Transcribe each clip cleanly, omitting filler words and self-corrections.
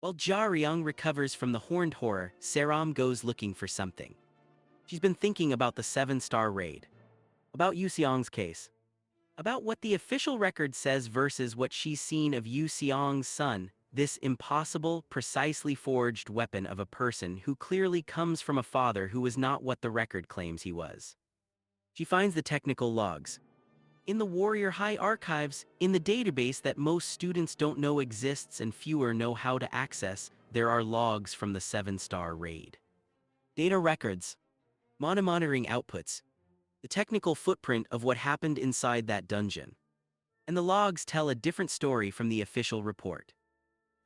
While Jaryong recovers from the horned horror, Seong goes looking for something. She's been thinking about the 7-star raid, about Yu Seong's case, about what the official record says versus what she's seen of Yu Seong's son, this impossible, precisely forged weapon of a person who clearly comes from a father who was not what the record claims he was. She finds the technical logs in the Warrior High archives, in the database that most students don't know exists and fewer know how to access. There are logs from the 7-star raid. Data records, monitoring outputs, the technical footprint of what happened inside that dungeon. And the logs tell a different story from the official report.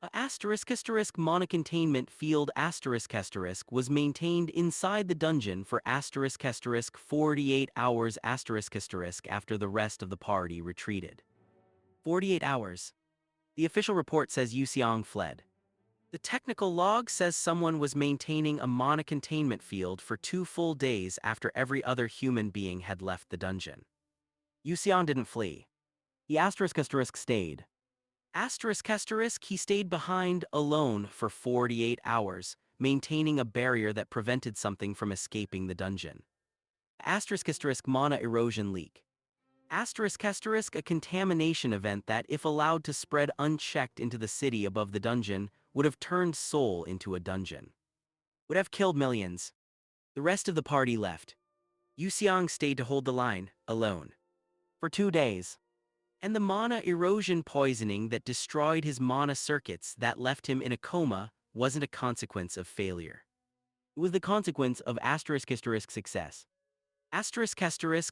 A *** monocontainment field ** was maintained inside the dungeon for * 48 hours * after the rest of the party retreated. 48 hours. The official report says Yu Seong fled. The technical log says someone was maintaining a monocontainment field for 2 full days after every other human being had left the dungeon. Yu Seong didn't flee. He * stayed. He stayed behind alone for 48 hours, maintaining a barrier that prevented something from escaping the dungeon. * mana erosion leak. * a contamination event that, if allowed to spread unchecked into the city above the dungeon, would have turned Seoul into a dungeon. Would have killed millions. The rest of the party left. Yu Seong stayed to hold the line, alone. For 2 days. And the mana erosion poisoning that destroyed his mana circuits that left him in a coma wasn't a consequence of failure. It was the consequence of * success. *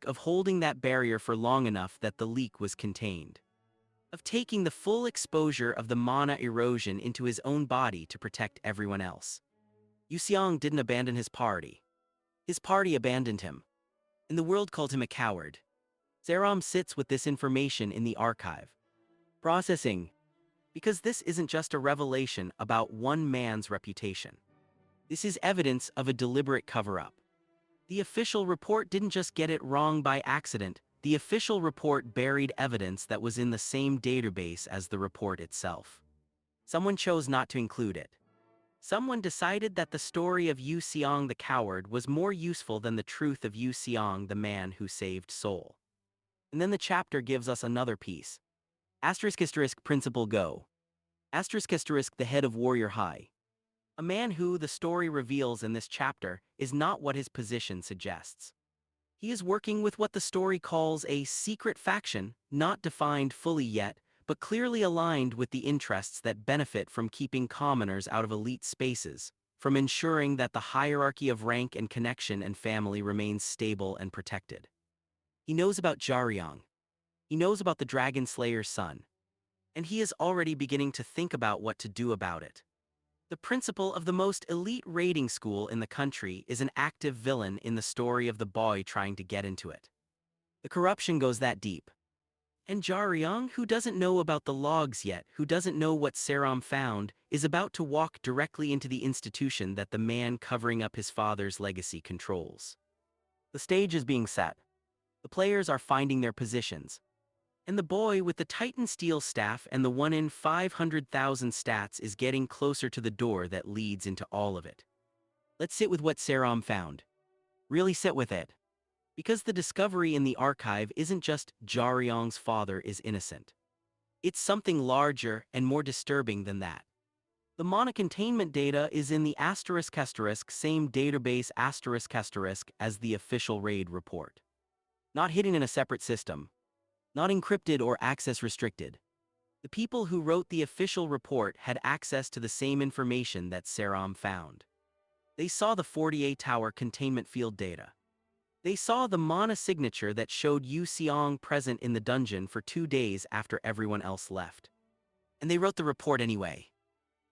of holding that barrier for long enough that the leak was contained. Of taking the full exposure of the mana erosion into his own body to protect everyone else. Yu Seong didn't abandon his party. His party abandoned him. And the world called him a coward. Seong sits with this information in the archive. Processing. Because this isn't just a revelation about one man's reputation. This is evidence of a deliberate cover-up. The official report didn't just get it wrong by accident. The official report buried evidence that was in the same database as the report itself. Someone chose not to include it. Someone decided that the story of Yu Seong the coward was more useful than the truth of Yu Seong the man who saved Seoul. And then the chapter gives us another piece. * Principal Go. * the head of Warrior High. A man who, the story reveals in this chapter, is not what his position suggests. He is working with what the story calls a secret faction, not defined fully yet, but clearly aligned with the interests that benefit from keeping commoners out of elite spaces, from ensuring that the hierarchy of rank and connection and family remains stable and protected. He knows about Jaryong. He knows about the Dragon Slayer's son. And he is already beginning to think about what to do about it. The principal of the most elite raiding school in the country is an active villain in the story of the boy trying to get into it. The corruption goes that deep. And Jaryong, who doesn't know about the logs yet, who doesn't know what Seong found, is about to walk directly into the institution that the man covering up his father's legacy controls. The stage is being set. The players are finding their positions. And the boy with the Titan steel staff and the 1 in 500,000 stats is getting closer to the door that leads into all of it. Let's sit with what Seong found. Really sit with it. Because the discovery in the archive isn't just Jaryong's father is innocent. It's something larger and more disturbing than that. The monocontainment data is in the *** same database ** as the official raid report. Not hidden in a separate system. Not encrypted or access restricted. The people who wrote the official report had access to the same information that Seong found. They saw the 48-hour containment field data. They saw the mana signature that showed Yu Seong present in the dungeon for 2 days after everyone else left. And they wrote the report anyway.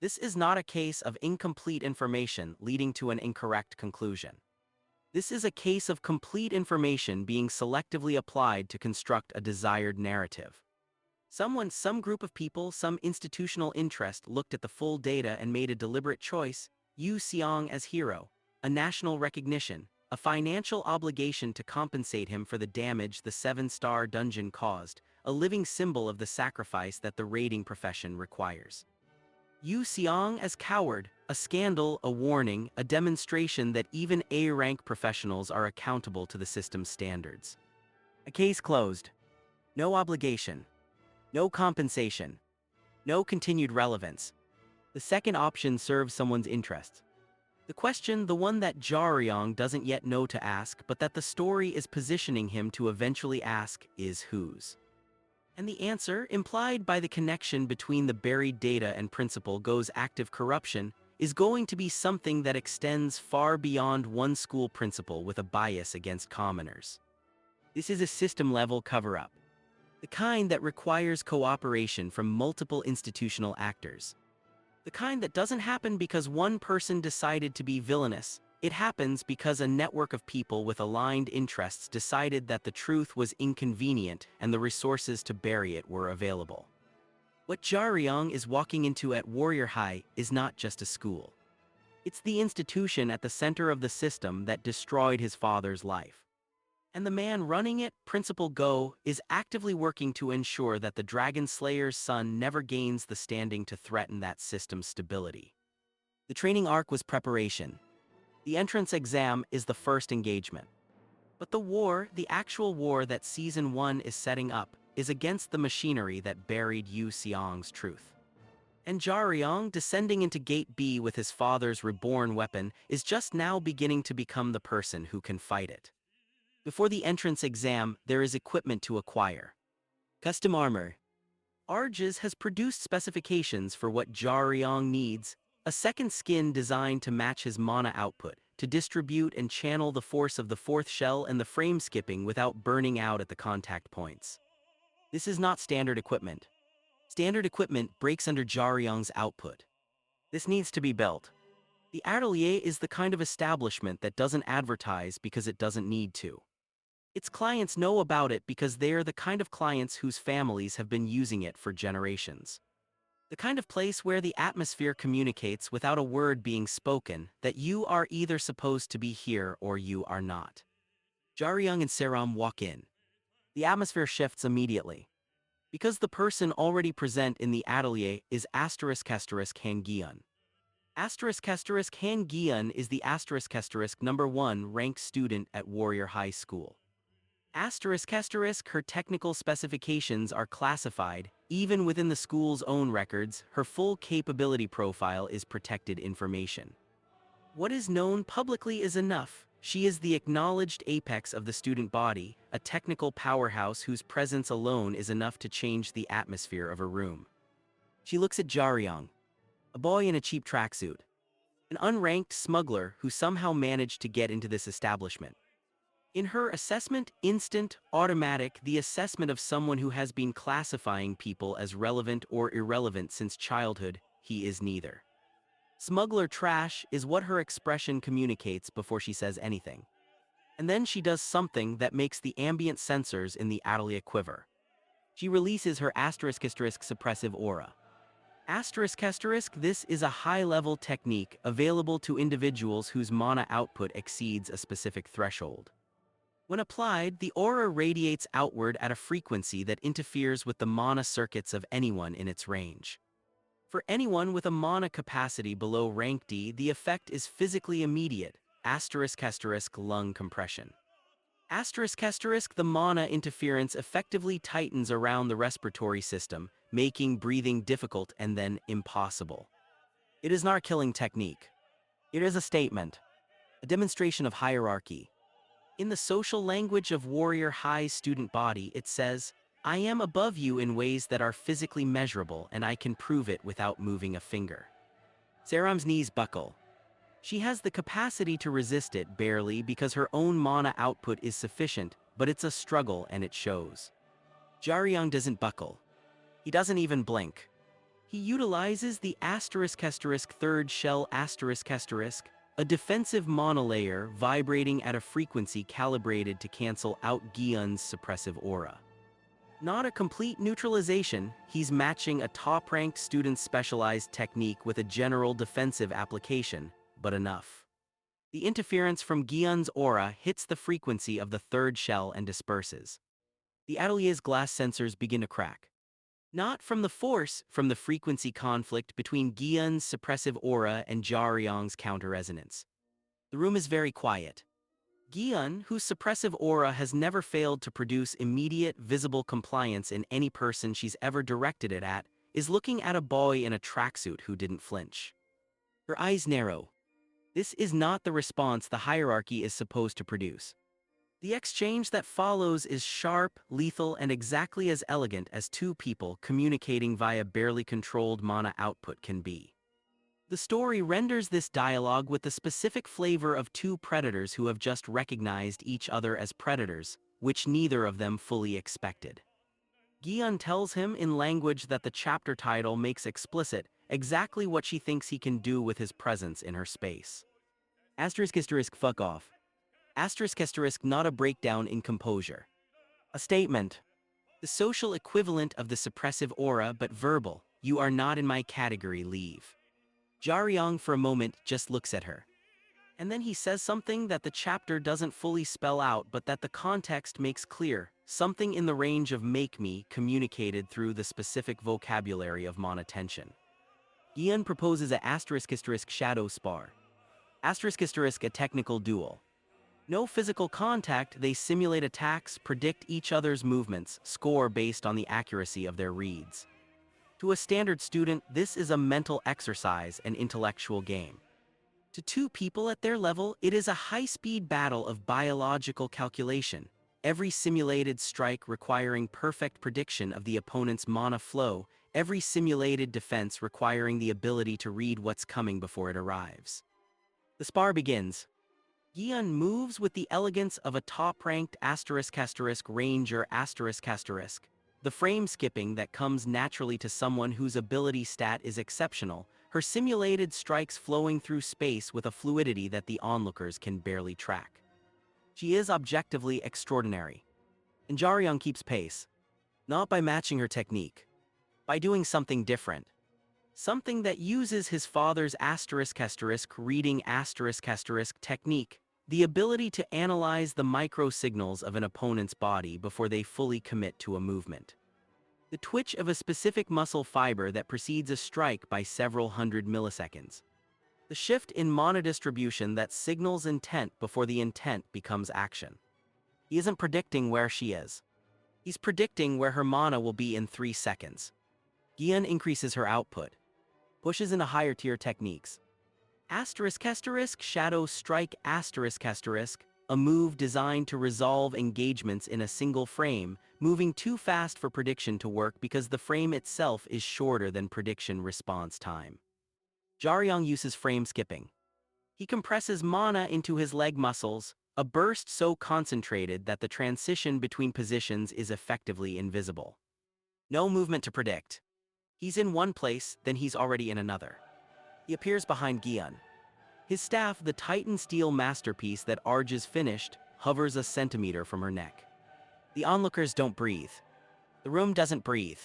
This is not a case of incomplete information leading to an incorrect conclusion. This is a case of complete information being selectively applied to construct a desired narrative. Some group of people, some institutional interest looked at the full data and made a deliberate choice: Yu Seong as hero, a national recognition, a financial obligation to compensate him for the damage the 7-star dungeon caused, a living symbol of the sacrifice that the raiding profession requires. Seong as coward, a scandal, a warning, a demonstration that even A-rank professionals are accountable to the system's standards. A case closed. No obligation. No compensation. No continued relevance. The second option serves someone's interests. The question, the one that Jaryong doesn't yet know to ask, but that the story is positioning him to eventually ask, is whose? And the answer, implied by the connection between the buried data and principal Go's active corruption, is going to be something that extends far beyond one school principal with a bias against commoners. This is a system-level cover-up, the kind that requires cooperation from multiple institutional actors. The kind that doesn't happen because one person decided to be villainous. It happens because a network of people with aligned interests decided that the truth was inconvenient and the resources to bury it were available. What Jaryong is walking into at Warrior High is not just a school. It's the institution at the center of the system that destroyed his father's life. And the man running it, Principal Go, is actively working to ensure that the Dragon Slayer's son never gains the standing to threaten that system's stability. The training arc was preparation. The entrance exam is the first engagement. But the war, the actual war that Season 1 is setting up, is against the machinery that buried Seong's truth. And Jaryong, descending into Gate B with his father's reborn weapon, is just now beginning to become the person who can fight it. Before the entrance exam, there is equipment to acquire. Custom armor. Arges has produced specifications for what Jaryong needs, a second skin designed to match his mana output, to distribute and channel the force of the fourth shell and the frame skipping without burning out at the contact points. This is not standard equipment. Standard equipment breaks under Jaryong's output. This needs to be built. The atelier is the kind of establishment that doesn't advertise because it doesn't need to. Its clients know about it because they are the kind of clients whose families have been using it for generations. The kind of place where the atmosphere communicates without a word being spoken that you are either supposed to be here or you are not. Jaryong and Seong walk in. The atmosphere shifts immediately. Because the person already present in the atelier is **Han Gaeun. **Han Gaeun is the **1 ranked student at Warrior High School. Her technical specifications are classified, even within the school's own records. Her full capability profile is protected information. What is known publicly is enough. She is the acknowledged apex of the student body, a technical powerhouse whose presence alone is enough to change the atmosphere of a room. She looks at Jaryong, a boy in a cheap tracksuit, an unranked smuggler who somehow managed to get into this establishment. In her assessment, instant, automatic, the assessment of someone who has been classifying people as relevant or irrelevant since childhood, he is neither. Smuggler trash is what her expression communicates before she says anything. And then she does something that makes the ambient sensors in the atelier quiver. She releases her suppressive aura. This is a high-level technique available to individuals whose mana output exceeds a specific threshold. When applied, the aura radiates outward at a frequency that interferes with the mana circuits of anyone in its range. For anyone with a mana capacity below rank D, the effect is physically immediate, lung compression. The mana interference effectively tightens around the respiratory system, making breathing difficult and then impossible. It is not a killing technique. It is a statement, a demonstration of hierarchy. In the social language of Warrior High's student body, it says, I am above you in ways that are physically measurable and I can prove it without moving a finger. Seong's knees buckle. She has the capacity to resist it barely because her own mana output is sufficient, but it's a struggle and it shows. Jaryong doesn't buckle. He doesn't even blink. He utilizes the third shell a defensive monolayer vibrating at a frequency calibrated to cancel out Gaeun's suppressive aura. Not a complete neutralization, he's matching a top-ranked student's specialized technique with a general defensive application, but enough. The interference from Gaeun's aura hits the frequency of the third shell and disperses. The atelier's glass sensors begin to crack. Not from the force, from the frequency conflict between Gaeun's suppressive aura and Jaryong's counter-resonance. The room is very quiet. Gaeun, whose suppressive aura has never failed to produce immediate, visible compliance in any person she's ever directed it at, is looking at a boy in a tracksuit who didn't flinch. Her eyes narrow. This is not the response the hierarchy is supposed to produce. The exchange that follows is sharp, lethal, and exactly as elegant as two people communicating via barely controlled mana output can be. The story renders this dialogue with the specific flavor of two predators who have just recognized each other as predators, which neither of them fully expected. Gaeun tells him in language that the chapter title makes explicit exactly what she thinks he can do with his presence in her space. ***, fuck off. ***, not a breakdown in composure. A statement. The social equivalent of the suppressive aura, but verbal. You are not in my category, leave. Jaryong for a moment just looks at her. And then he says something that the chapter doesn't fully spell out but that the context makes clear, something in the range of make me communicated through the specific vocabulary of mana tension. Gaeun proposes a shadow spar. A technical duel. No physical contact, they simulate attacks, predict each other's movements, score based on the accuracy of their reads. To a standard student, this is a mental exercise and intellectual game. To two people at their level, it is a high-speed battle of biological calculation, every simulated strike requiring perfect prediction of the opponent's mana flow, every simulated defense requiring the ability to read what's coming before it arrives. The spar begins. Gaeun moves with the elegance of a top-ranked ranger the frame skipping that comes naturally to someone whose ability stat is exceptional, her simulated strikes flowing through space with a fluidity that the onlookers can barely track. She is objectively extraordinary. And Jaryong keeps pace. Not by matching her technique. By doing something different. Something that uses his father's reading technique, the ability to analyze the micro-signals of an opponent's body before they fully commit to a movement. The twitch of a specific muscle fiber that precedes a strike by several hundred milliseconds. The shift in mana distribution that signals intent before the intent becomes action. He isn't predicting where she is. He's predicting where her mana will be in 3 seconds. Gaeun increases her output. Pushes into higher tier techniques. Shadow strike a move designed to resolve engagements in a single frame, moving too fast for prediction to work because the frame itself is shorter than prediction response time. Jaryong uses frame skipping. He compresses mana into his leg muscles, a burst so concentrated that the transition between positions is effectively invisible. No movement to predict. He's in one place, then he's already in another. He appears behind Gaeun. His staff, the Titan steel masterpiece that Arj's finished, hovers a centimeter from her neck. The onlookers don't breathe. The room doesn't breathe.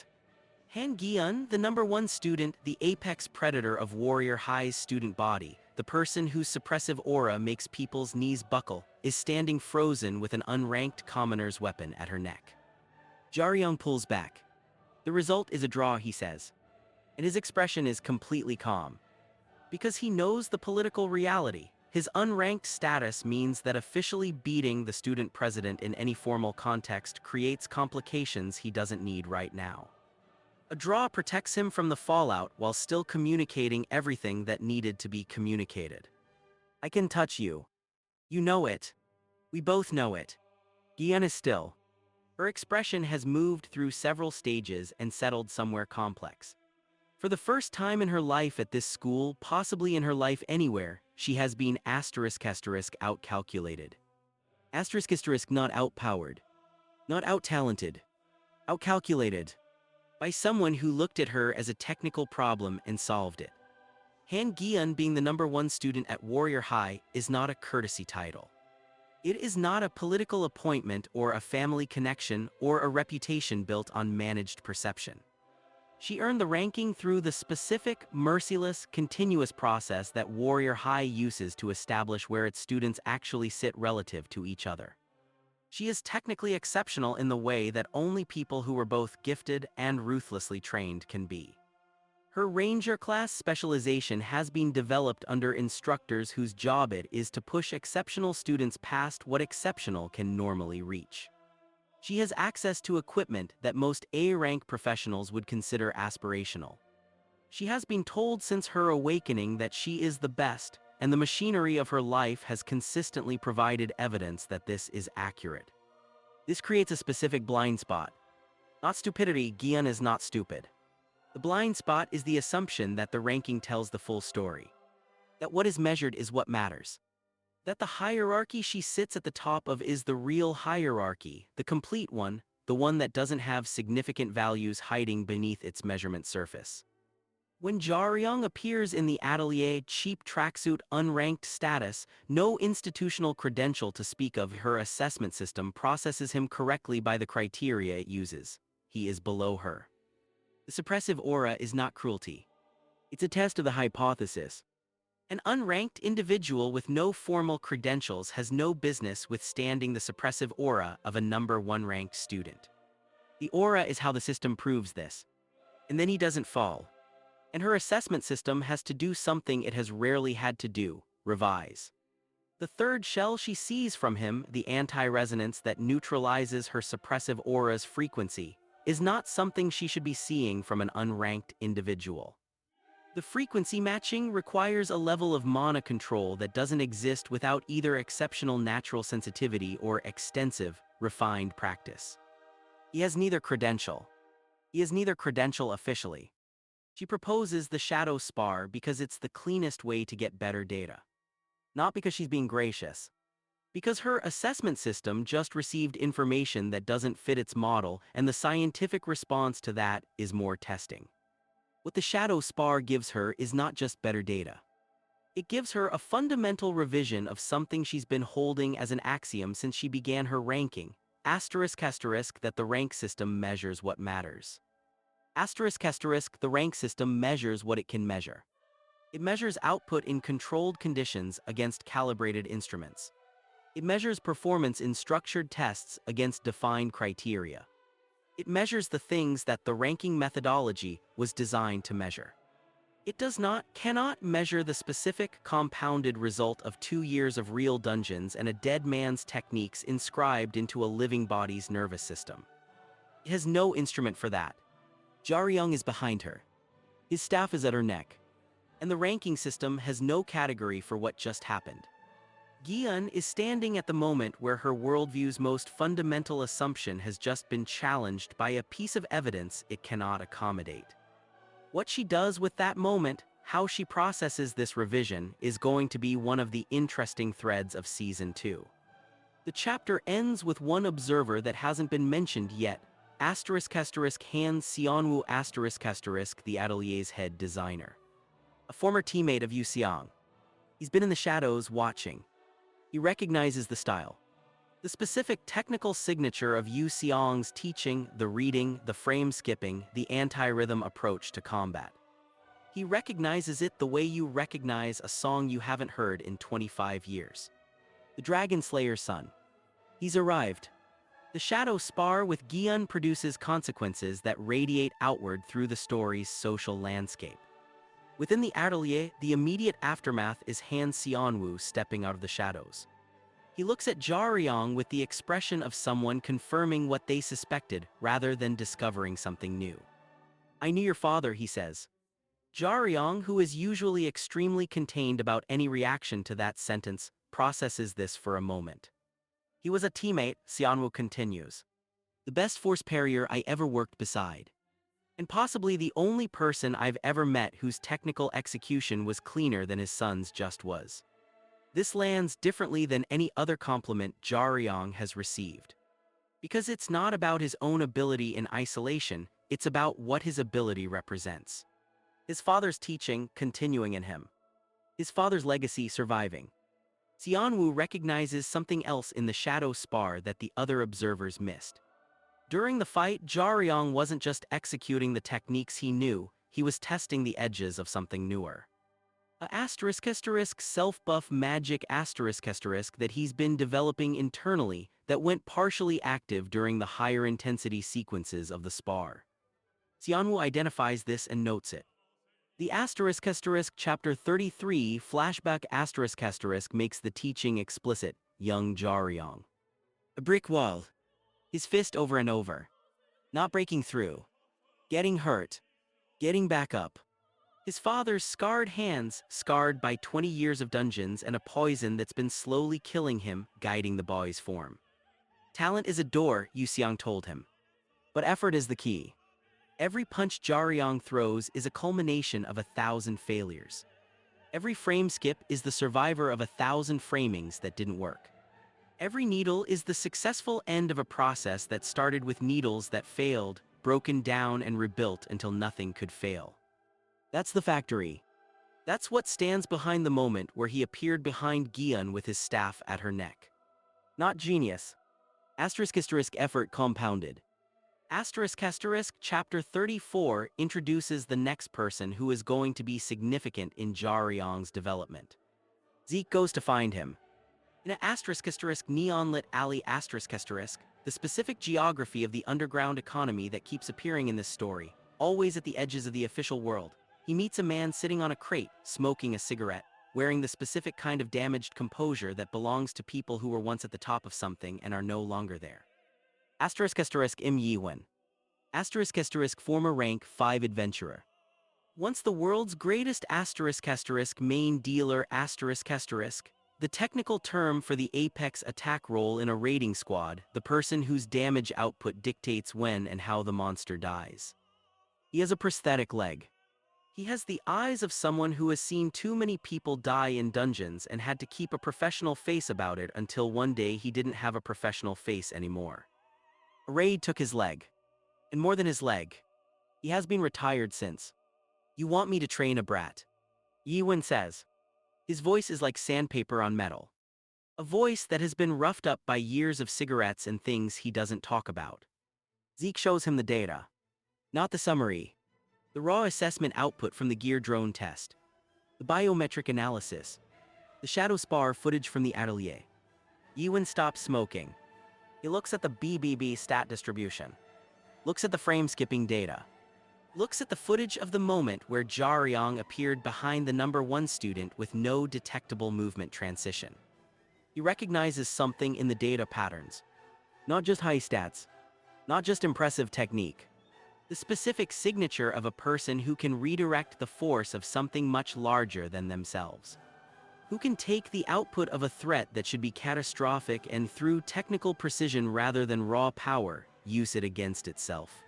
Han Gaeun, the #1 student, the apex predator of Warrior High's student body, the person whose suppressive aura makes people's knees buckle, is standing frozen with an unranked commoner's weapon at her neck. Jaryong pulls back. The result is a draw, he says. And his expression is completely calm. Because he knows the political reality. His unranked status means that officially beating the student president in any formal context creates complications he doesn't need right now. A draw protects him from the fallout while still communicating everything that needed to be communicated. I can touch you. You know it. We both know it. Gaeun is still. Her expression has moved through several stages and settled somewhere complex. For the first time in her life at this school, possibly in her life anywhere, she has been outcalculated. Not outpowered. Not out-talented. Outcalculated. By someone who looked at her as a technical problem and solved it. Han Gaeun being the #1 student at Warrior High is not a courtesy title. It is not a political appointment or a family connection or a reputation built on managed perception. She earned the ranking through the specific, merciless, continuous process that Warrior High uses to establish where its students actually sit relative to each other. She is technically exceptional in the way that only people who were both gifted and ruthlessly trained can be. Her Ranger class specialization has been developed under instructors whose job it is to push exceptional students past what exceptional can normally reach. She has access to equipment that most A-rank professionals would consider aspirational. She has been told since her awakening that she is the best, and the machinery of her life has consistently provided evidence that this is accurate. This creates a specific blind spot. Not stupidity, Gaeun is not stupid. The blind spot is the assumption that the ranking tells the full story. That what is measured is what matters. That the hierarchy she sits at the top of is the real hierarchy, the complete one, the one that doesn't have significant values hiding beneath its measurement surface. When Jaryong appears in the atelier, cheap tracksuit unranked status, no institutional credential to speak of, her assessment system processes him correctly by the criteria it uses. He is below her. The suppressive aura is not cruelty. It's a test of the hypothesis. An unranked individual with no formal credentials has no business withstanding the suppressive aura of a number 1 ranked student. The aura is how the system proves this. And then he doesn't fall. And her assessment system has to do something it has rarely had to do, revise. The third shell she sees from him, the anti-resonance that neutralizes her suppressive aura's frequency, is not something she should be seeing from an unranked individual. The frequency matching requires a level of mana control that doesn't exist without either exceptional natural sensitivity or extensive, refined practice. He has neither credential. He has neither credential officially. She proposes the shadow Spar because it's the cleanest way to get better data. Not because she's being gracious. Because her assessment system just received information that doesn't fit its model, and the scientific response to that is more testing. What the shadow Spar gives her is not just better data. It gives her a fundamental revision of something she's been holding as an axiom since she began her ranking, that the rank system measures what matters. The rank system measures what it can measure. It measures output in controlled conditions against calibrated instruments. It measures performance in structured tests against defined criteria. It measures the things that the ranking methodology was designed to measure. It cannot measure the specific compounded result of 2 years of real dungeons and a dead man's techniques inscribed into a living body's nervous system. It has no instrument for that. Jaryong is behind her. His staff is at her neck. And the ranking system has no category for what just happened. Gaeun is standing at the moment where her worldview's most fundamental assumption has just been challenged by a piece of evidence it cannot accommodate. What she does with that moment, how she processes this revision, is going to be one of the interesting threads of Season 2. The chapter ends with one observer that hasn't been mentioned yet, Han Seonwoo the atelier's head designer. A former teammate of Yu Seong. He's been in the shadows watching. He recognizes the style. The specific technical signature of Yu Seong's teaching, the reading, the frame skipping, the anti-rhythm approach to combat. He recognizes it the way you recognize a song you haven't heard in 25 years. The Dragon Slayer's son. He's arrived. The shadow Spar with Gaeun produces consequences that radiate outward through the story's social landscape. Within the atelier, the immediate aftermath is Han Seonwoo stepping out of the shadows. He looks at Jaryong with the expression of someone confirming what they suspected rather than discovering something new. "I knew your father," he says. Jaryong, who is usually extremely contained about any reaction to that sentence, processes this for a moment. "He was a teammate," Seonwoo continues. "The best force parrier I ever worked beside. And possibly the only person I've ever met whose technical execution was cleaner than his son's just was." This lands differently than any other compliment Jaryong has received. Because it's not about his own ability in isolation, it's about what his ability represents. His father's teaching continuing in him. His father's legacy surviving. Seonwoo recognizes something else in the shadow Spar that the other observers missed. During the fight, Jaryong wasn't just executing the techniques he knew, he was testing the edges of something newer. A self-buff magic that he's been developing internally that went partially active during the higher intensity sequences of the Spar. Seong identifies this and notes it. The *** chapter 33 flashback ** makes the teaching explicit, young Jaryong. A brick wall. His fist over and over. Not breaking through. Getting hurt. Getting back up. His father's scarred hands, scarred by 20 years of dungeons and a poison that's been slowly killing him, guiding the boy's form. Talent is a door, Seong told him. But effort is the key. Every punch Jaryong throws is a culmination of 1,000 failures. Every frame skip is the survivor of 1,000 framings that didn't work. Every needle is the successful end of a process that started with needles that failed, broken down and rebuilt until nothing could fail. That's the factory. That's what stands behind the moment where he appeared behind Gaeun with his staff at her neck. Not genius. *** effort compounded. ** chapter 34 introduces the next person who is going to be significant in Jaryong's development. Zeke goes to find him. In a ** neon-lit alley ** the specific geography of the underground economy that keeps appearing in this story, always at the edges of the official world, he meets a man sitting on a crate, smoking a cigarette, wearing the specific kind of damaged composure that belongs to people who were once at the top of something and are no longer there. ** Im Yiwen. ** former rank 5 adventurer. Once the world's greatest ** main dealer ** the technical term for the apex attack role in a raiding squad, the person whose damage output dictates when and how the monster dies. He has a prosthetic leg. He has the eyes of someone who has seen too many people die in dungeons and had to keep a professional face about it until one day he didn't have a professional face anymore. A raid took his leg. And more than his leg. He has been retired since. You want me to train a brat? Yiwen says. His voice is like sandpaper on metal. A voice that has been roughed up by years of cigarettes and things he doesn't talk about. Zeke shows him the data. Not the summary. The raw assessment output from the gear drone test. The biometric analysis. The shadow Spar footage from the atelier. Yiwen stops smoking. He looks at the BBB stat distribution. Looks at the frame skipping data. Looks at the footage of the moment where Jaryong appeared behind the #1 student with no detectable movement transition. He recognizes something in the data patterns. Not just high stats. Not just impressive technique. The specific signature of a person who can redirect the force of something much larger than themselves. Who can take the output of a threat that should be catastrophic and through technical precision rather than raw power, use it against itself.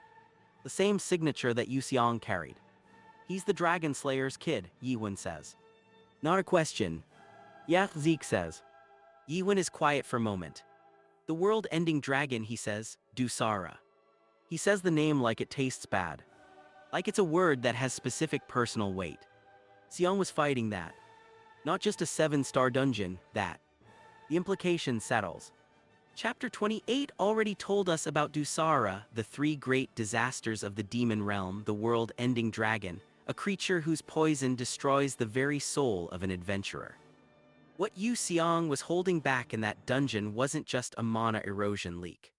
The same signature that Seong carried. He's the Dragon Slayer's kid, Yiwen says. Not a question. Yeah, Zeke says. Yiwen is quiet for a moment. The world-ending dragon, he says, Dusara. He says the name like it tastes bad. Like it's a word that has specific personal weight. Seong was fighting that. Not just a 7-star dungeon, that. The implication settles. Chapter 28 already told us about Dusara, the 3 great disasters of the demon realm, the world-ending dragon, a creature whose poison destroys the very soul of an adventurer. What Seong was holding back in that dungeon wasn't just a mana erosion leak.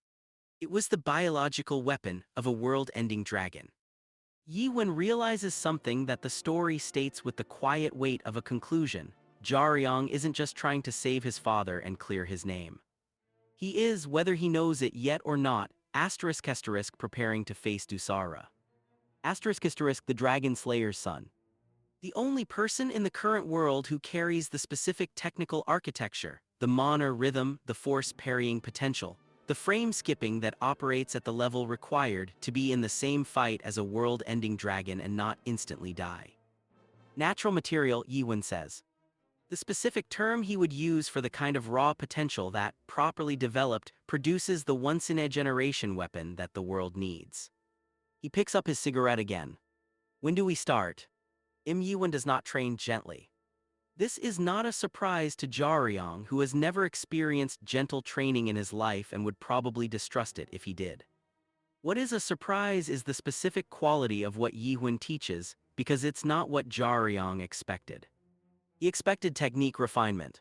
It was the biological weapon of a world-ending dragon. Yiwen realizes something that the story states with the quiet weight of a conclusion. Jaryong isn't just trying to save his father and clear his name. He is, whether he knows it yet or not, ** preparing to face Dusara. ** the Dragon Slayer's son. The only person in the current world who carries the specific technical architecture, the mana rhythm, the force parrying potential, the frame skipping that operates at the level required to be in the same fight as a world-ending dragon and not instantly die. Natural material, Yiwen says. The specific term he would use for the kind of raw potential that, properly developed, produces the once-in-a-generation weapon that the world needs. He picks up his cigarette again. When do we start? Yiwen does not train gently. This is not a surprise to Jaryong, who has never experienced gentle training in his life and would probably distrust it if he did. What is a surprise is the specific quality of what Yiwen teaches, because it's not what Jaryong expected. He expected technique refinement.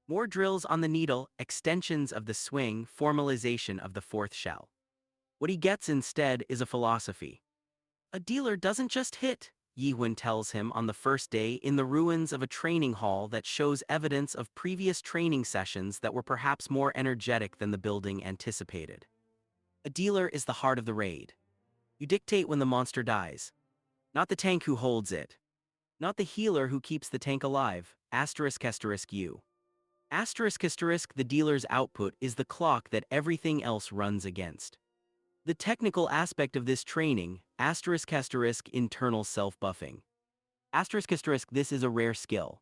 More drills on the needle, extensions of the swing, formalization of the fourth shell. What he gets instead is a philosophy. A dealer doesn't just hit, Yi-hun tells him on the first day in the ruins of a training hall that shows evidence of previous training sessions that were perhaps more energetic than the building anticipated. A dealer is the heart of the raid. You dictate when the monster dies. Not the tank who holds it. Not the healer who keeps the tank alive, **U. The dealer's output is the clock that everything else runs against. The technical aspect of this training, internal self-buffing. This is a rare skill.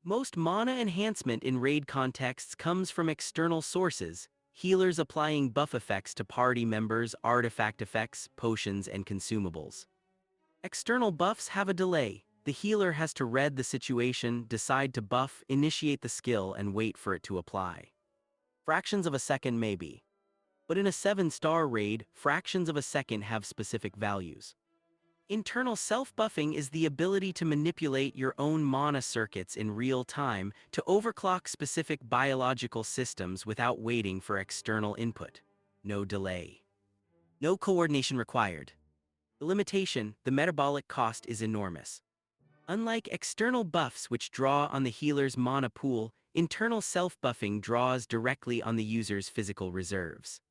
Most mana enhancement in raid contexts comes from external sources, healers applying buff effects to party members, artifact effects, potions, and consumables. External buffs have a delay. The healer has to read the situation, decide to buff, initiate the skill, and wait for it to apply. Fractions of a second maybe. But in a 7-star raid, fractions of a second have specific values. Internal self-buffing is the ability to manipulate your own mana circuits in real time to overclock specific biological systems without waiting for external input. No delay. No coordination required. The limitation, the metabolic cost, is enormous. Unlike external buffs which draw on the healer's mana pool, internal self-buffing draws directly on the user's physical reserves.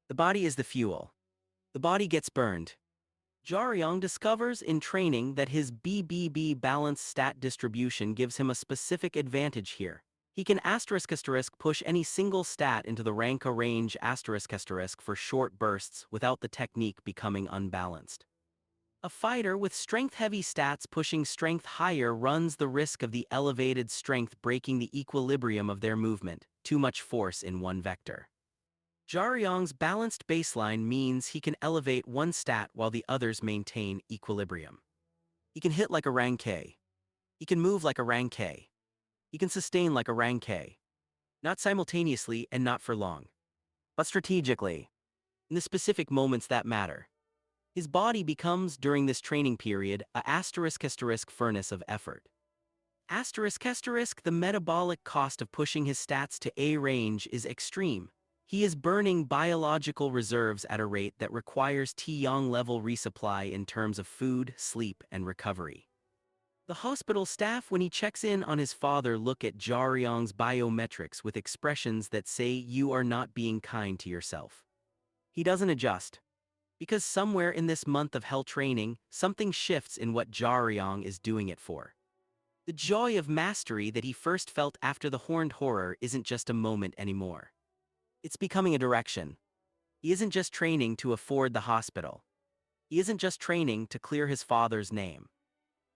The body is the fuel. The body gets burned. Jaryong discovers in training that his BBB balanced stat distribution gives him a specific advantage here. He can ** push any single stat into the rank range ** for short bursts without the technique becoming unbalanced. A fighter with strength-heavy stats pushing strength higher runs the risk of the elevated strength breaking the equilibrium of their movement, too much force in one vector. Jaryong's balanced baseline means he can elevate one stat while the others maintain equilibrium. He can hit like a rank K. He can move like a rank K. He can sustain like a rank K. Not simultaneously and not for long, but strategically, in the specific moments that matter. His body becomes, during this training period, a ** furnace of effort. ** the metabolic cost of pushing his stats to A range is extreme. He is burning biological reserves at a rate that requires T-Yang level resupply in terms of food, sleep, and recovery. The hospital staff, when he checks in on his father, look at Jaryong's biometrics with expressions that say you are not being kind to yourself. He doesn't adjust. Because somewhere in this month of hell training, something shifts in what Jaryong is doing it for. The joy of mastery that he first felt after the horned horror isn't just a moment anymore. It's becoming a direction. He isn't just training to afford the hospital. He isn't just training to clear his father's name.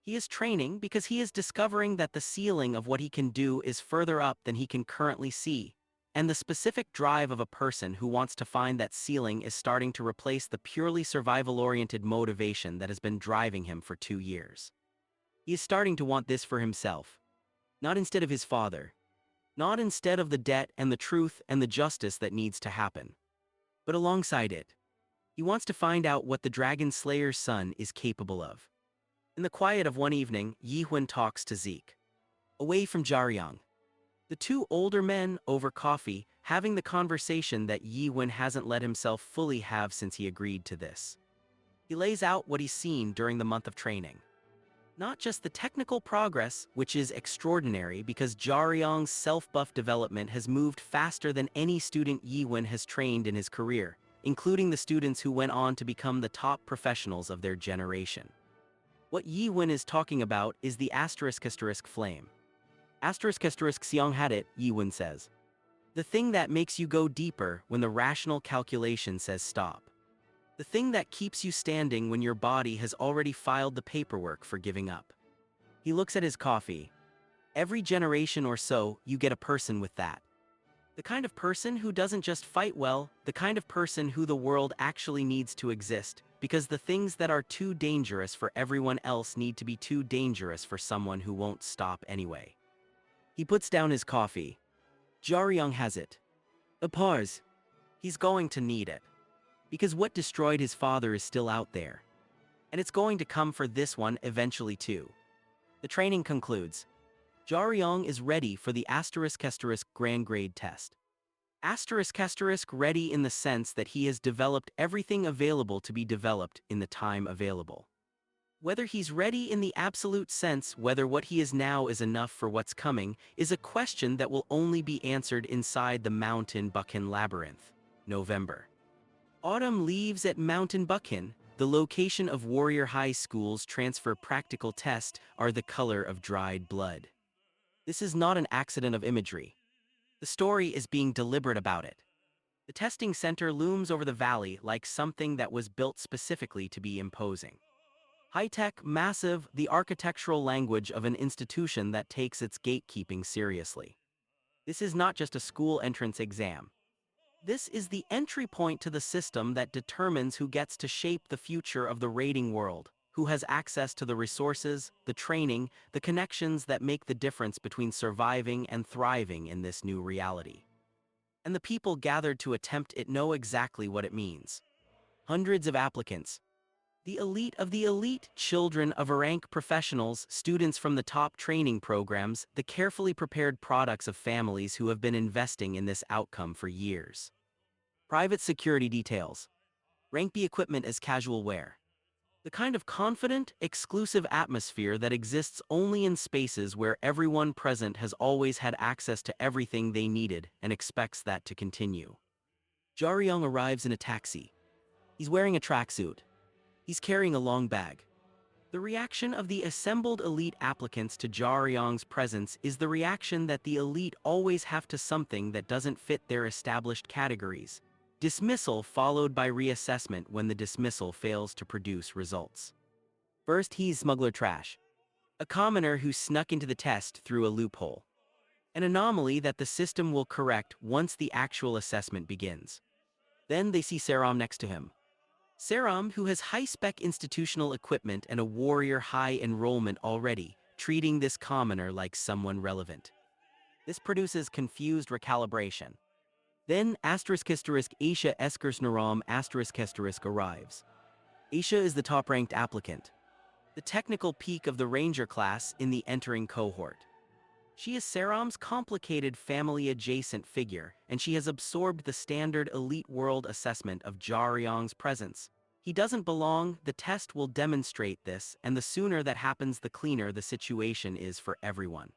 He is training because he is discovering that the ceiling of what he can do is further up than he can currently see. And the specific drive of a person who wants to find that ceiling is starting to replace the purely survival-oriented motivation that has been driving him for 2 years. He is starting to want this for himself. Not instead of his father. Not instead of the debt and the truth and the justice that needs to happen. But alongside it. He wants to find out what the Dragon Slayer's son is capable of. In the quiet of one evening, Yi-hun talks to Zeke. Away from Jaryong. The two older men, over coffee, having the conversation that Yi-hun hasn't let himself fully have since he agreed to this. He lays out what he's seen during the month of training. Not just the technical progress, which is extraordinary because Jaryong's self-buff development has moved faster than any student Yi-hun has trained in his career, including the students who went on to become the top professionals of their generation. What Yi-hun is talking about is the ** flame. ** Seong had it, Yi-hun says. The thing that makes you go deeper when the rational calculation says stop. The thing that keeps you standing when your body has already filed the paperwork for giving up. He looks at his coffee. Every generation or so, you get a person with that. The kind of person who doesn't just fight well, the kind of person who the world actually needs to exist, because the things that are too dangerous for everyone else need to be too dangerous for someone who won't stop anyway. He puts down his coffee. Jaryong has it. A pause. He's going to need it. Because what destroyed his father is still out there. And it's going to come for this one eventually too. The training concludes. Jaryong is ready for the grand grade test. Ready in the sense that he has developed everything available to be developed in the time available. Whether he's ready in the absolute sense, whether what he is now is enough for what's coming, is a question that will only be answered inside the mountain Bukhan Labyrinth. November. Autumn leaves at Mountain Bukhan. The location of Warrior High School's transfer practical test are the color of dried blood. This is not an accident of imagery. The story is being deliberate about it. The testing center looms over the valley like something that was built specifically to be imposing. High-tech, massive, the architectural language of an institution that takes its gatekeeping seriously. This is not just a school entrance exam. This is the entry point to the system that determines who gets to shape the future of the raiding world, who has access to the resources, the training, the connections that make the difference between surviving and thriving in this new reality. And the people gathered to attempt it know exactly what it means. Hundreds of applicants. The elite of the elite, children of rank professionals, students from the top training programs, the carefully prepared products of families who have been investing in this outcome for years. Private security details. Rank B equipment as casual wear. The kind of confident, exclusive atmosphere that exists only in spaces where everyone present has always had access to everything they needed and expects that to continue. Jaryong arrives in a taxi. He's wearing a tracksuit. He's carrying a long bag. The reaction of the assembled elite applicants to Jaryong's presence is the reaction that the elite always have to something that doesn't fit their established categories. Dismissal followed by reassessment when the dismissal fails to produce results. First, he's Smuggler trash. A commoner who snuck into the test through a loophole. An anomaly that the system will correct once the actual assessment begins. Then they see Seong next to him. Seong, who has high-spec institutional equipment and a warrior high enrollment already, treating this commoner like someone relevant. This produces confused recalibration. Then Aisha arrives. Aisha is the top-ranked applicant, the technical peak of the ranger class in the entering cohort. She is Seong's complicated family-adjacent figure, and she has absorbed the standard elite world assessment of Jaryong's presence. He doesn't belong, the test will demonstrate this, and the sooner that happens the cleaner the situation is for everyone.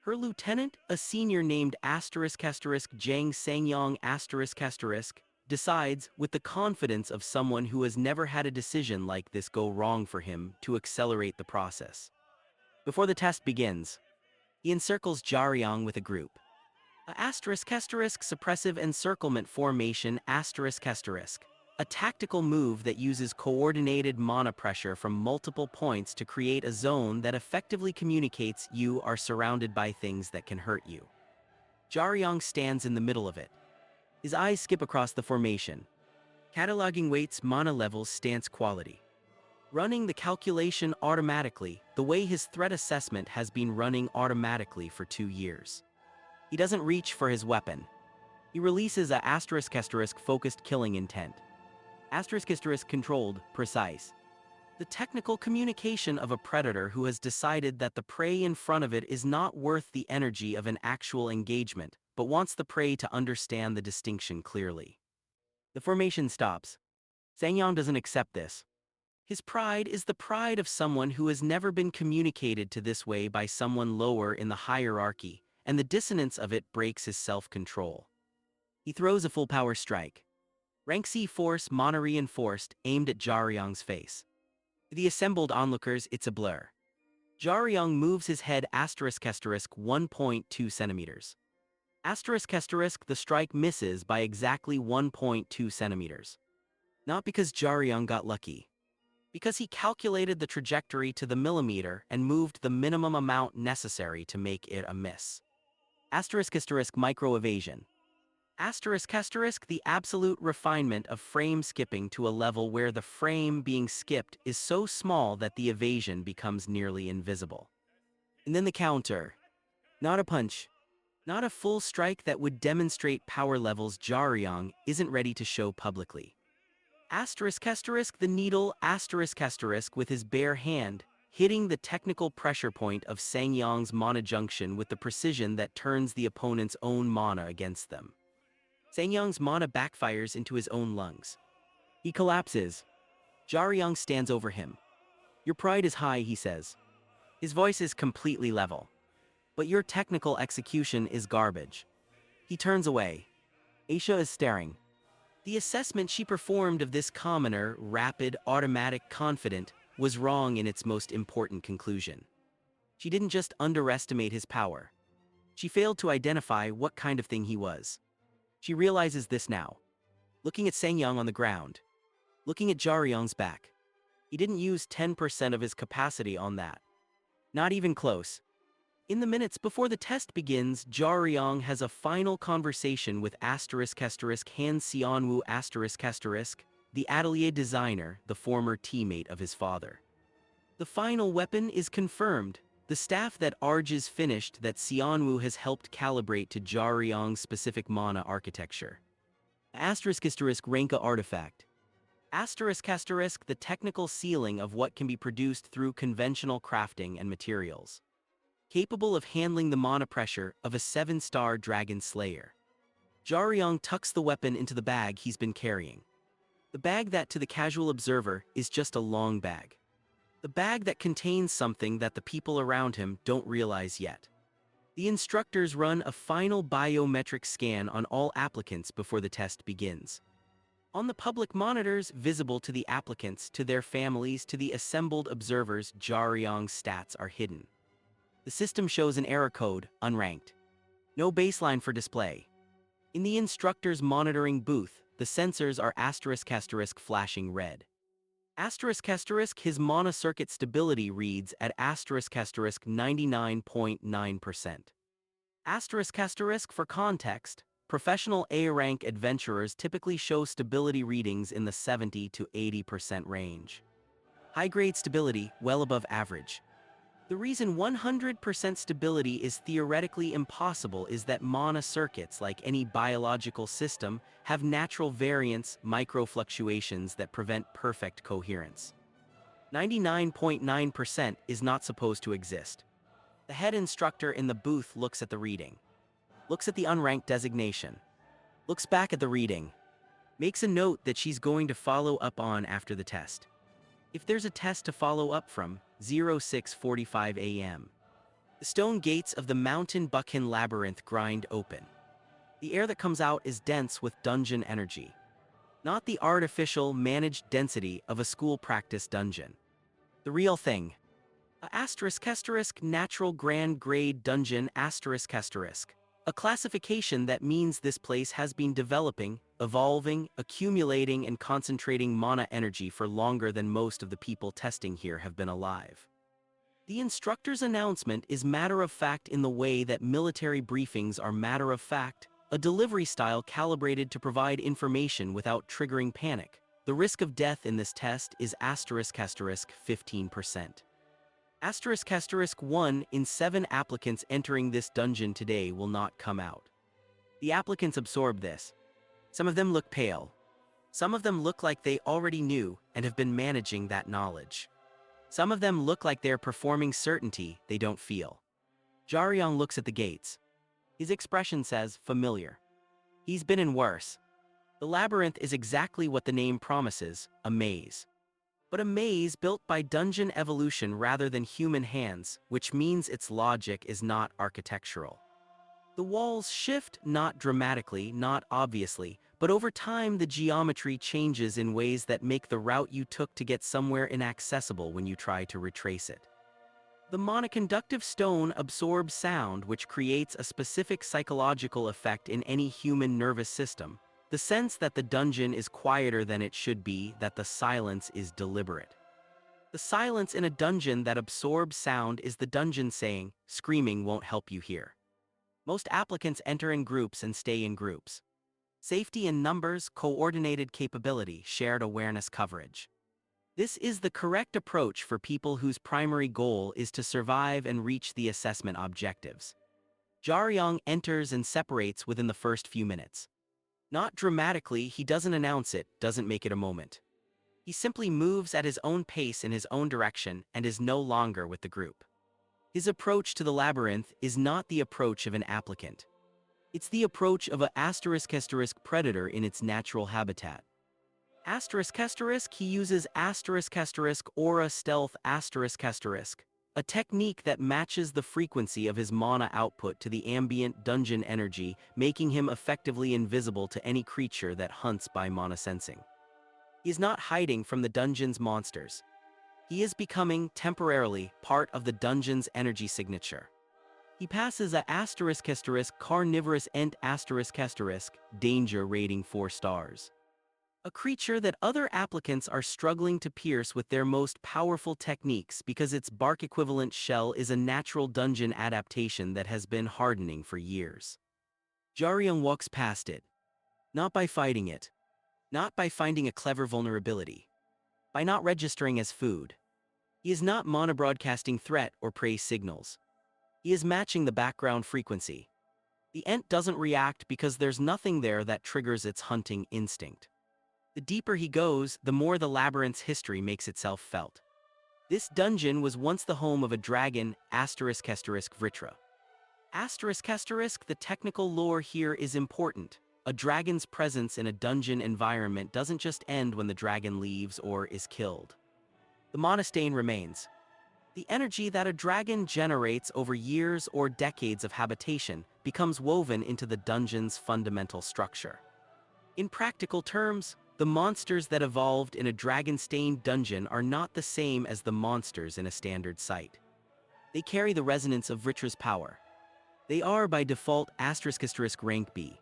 Her lieutenant, a senior named Jang Sangyong decides, with the confidence of someone who has never had a decision like this go wrong for him, to accelerate the process. Before the test begins, he encircles Jaryong with a group. A suppressive encirclement formation a tactical move that uses coordinated monopressure from multiple points to create a zone that effectively communicates you are surrounded by things that can hurt you. Jaryong stands in the middle of it. His eyes skip across the formation, cataloging weights, mana levels, stance quality. Running the calculation automatically, the way his threat assessment has been running automatically for 2 years. He doesn't reach for his weapon. He releases a focused killing intent. Controlled, precise. The technical communication of a predator who has decided that the prey in front of it is not worth the energy of an actual engagement, but wants the prey to understand the distinction clearly. The formation stops. Sangyong doesn't accept this. His pride is the pride of someone who has never been communicated to this way by someone lower in the hierarchy, and the dissonance of it breaks his self-control. He throws a full-power strike. Rank C force, mono-reinforced, aimed at Jaryong's face. To the assembled onlookers, it's a blur. Jaryong moves his head *1.2 centimeters. The strike misses by exactly 1.2 centimeters. Not because Jaryong got lucky. Because he calculated the trajectory to the millimeter and moved the minimum amount necessary to make it a miss. Micro-evasion. The absolute refinement of frame skipping to a level where the frame being skipped is so small that the evasion becomes nearly invisible. And then the counter. Not a punch. Not a full strike that would demonstrate power levels Jaryong isn't ready to show publicly. The needle ** with his bare hand, hitting the technical pressure point of Sangyong's mana junction with the precision that turns the opponent's own mana against them. Sangyong's mana backfires into his own lungs. He collapses. Jaryong stands over him. "Your pride is high," he says. His voice is completely level. "But your technical execution is garbage." He turns away. Aisha is staring. The assessment she performed of this commoner, rapid, automatic, confident, was wrong in its most important conclusion. She didn't just underestimate his power. She failed to identify what kind of thing he was. She realizes this now. Looking at Sangyong on the ground. Looking at Jaryong's back. He didn't use 10% of his capacity on that. Not even close. In the minutes before the test begins, Jaryong has a final conversation with Han Seonwoo the atelier designer, the former teammate of his father. The final weapon is confirmed. The staff that Arj's finished that Seonwoo has helped calibrate to Jaryong's specific mana architecture. Ranka artifact. The technical ceiling of what can be produced through conventional crafting and materials. Capable of handling the mana pressure of a 7-star dragon slayer. Jaryong tucks the weapon into the bag he's been carrying. The bag that to the casual observer is just a long bag. The bag that contains something that the people around him don't realize yet. The instructors run a final biometric scan on all applicants before the test begins. On the public monitors visible to the applicants, to their families, to the assembled observers, Jaryong's stats are hidden. The system shows an error code, unranked. No baseline for display. In the instructor's monitoring booth, the sensors are *** flashing red. *** his mana circuit stability reads at *99.9%. For context, professional A-rank adventurers typically show stability readings in the 70 to 80% range. High-grade stability, well above average. The reason 100% stability is theoretically impossible is that mana circuits, like any biological system, have natural variance, microfluctuations that prevent perfect coherence. 99.9% is not supposed to exist. The head instructor in the booth looks at the reading. Looks at the unranked designation. Looks back at the reading. Makes a note that she's going to follow up on after the test. If there's a test to follow up from, 06:45 a.m. The stone gates of the mountain Bukhan Labyrinth grind open. The air that comes out is dense with dungeon energy. Not the artificial, managed density of a school practice dungeon. The real thing. A *** natural grand grade dungeon ***. A classification that means this place has been developing, evolving, accumulating and concentrating mana energy for longer than most of the people testing here have been alive. The instructor's announcement is matter-of-fact in the way that military briefings are matter-of-fact, a delivery style calibrated to provide information without triggering panic. The risk of death in this test is *** 15%. **1 in 7 applicants entering this dungeon today will not come out. The applicants absorb this. Some of them look pale. Some of them look like they already knew and have been managing that knowledge. Some of them look like they're performing certainty they don't feel. Jaryong looks at the gates. His expression says, familiar. He's been in worse. The labyrinth is exactly what the name promises, a maze. But a maze built by dungeon evolution rather than human hands, which means its logic is not architectural. The walls shift not dramatically, not obviously, but over time the geometry changes in ways that make the route you took to get somewhere inaccessible when you try to retrace it. The monoconductive stone absorbs sound, which creates a specific psychological effect in any human nervous system. The sense that the dungeon is quieter than it should be, that the silence is deliberate. The silence in a dungeon that absorbs sound is the dungeon saying, screaming won't help you here. Most applicants enter in groups and stay in groups. Safety in numbers, coordinated capability, shared awareness coverage. This is the correct approach for people whose primary goal is to survive and reach the assessment objectives. Jaryong enters and separates within the first few minutes. Not dramatically, he doesn't announce it, doesn't make it a moment. He simply moves at his own pace in his own direction and is no longer with the group. His approach to the labyrinth is not the approach of an applicant. It's the approach of a *** predator in its natural habitat. ***, he uses *** aura stealth ***, a technique that matches the frequency of his mana output to the ambient dungeon energy, making him effectively invisible to any creature that hunts by mana sensing. He is not hiding from the dungeon's monsters. He is becoming, temporarily, part of the dungeon's energy signature. He passes a *** carnivorous ent *** danger rating 4 stars. A creature that other applicants are struggling to pierce with their most powerful techniques because its bark-equivalent shell is a natural dungeon adaptation that has been hardening for years. Jaryong walks past it. Not by fighting it. Not by finding a clever vulnerability. By not registering as food. He is not mono-broadcasting threat or prey signals. He is matching the background frequency. The ent doesn't react because there's nothing there that triggers its hunting instinct. The deeper he goes, the more the labyrinth's history makes itself felt. This dungeon was once the home of a dragon, *** Vritra. ***, the technical lore here is important. A dragon's presence in a dungeon environment doesn't just end when the dragon leaves or is killed. The mana stain remains. The energy that a dragon generates over years or decades of habitation becomes woven into the dungeon's fundamental structure. In practical terms, the monsters that evolved in a dragon-stained dungeon are not the same as the monsters in a standard site. They carry the resonance of Vritra's power. They are by default ** rank B.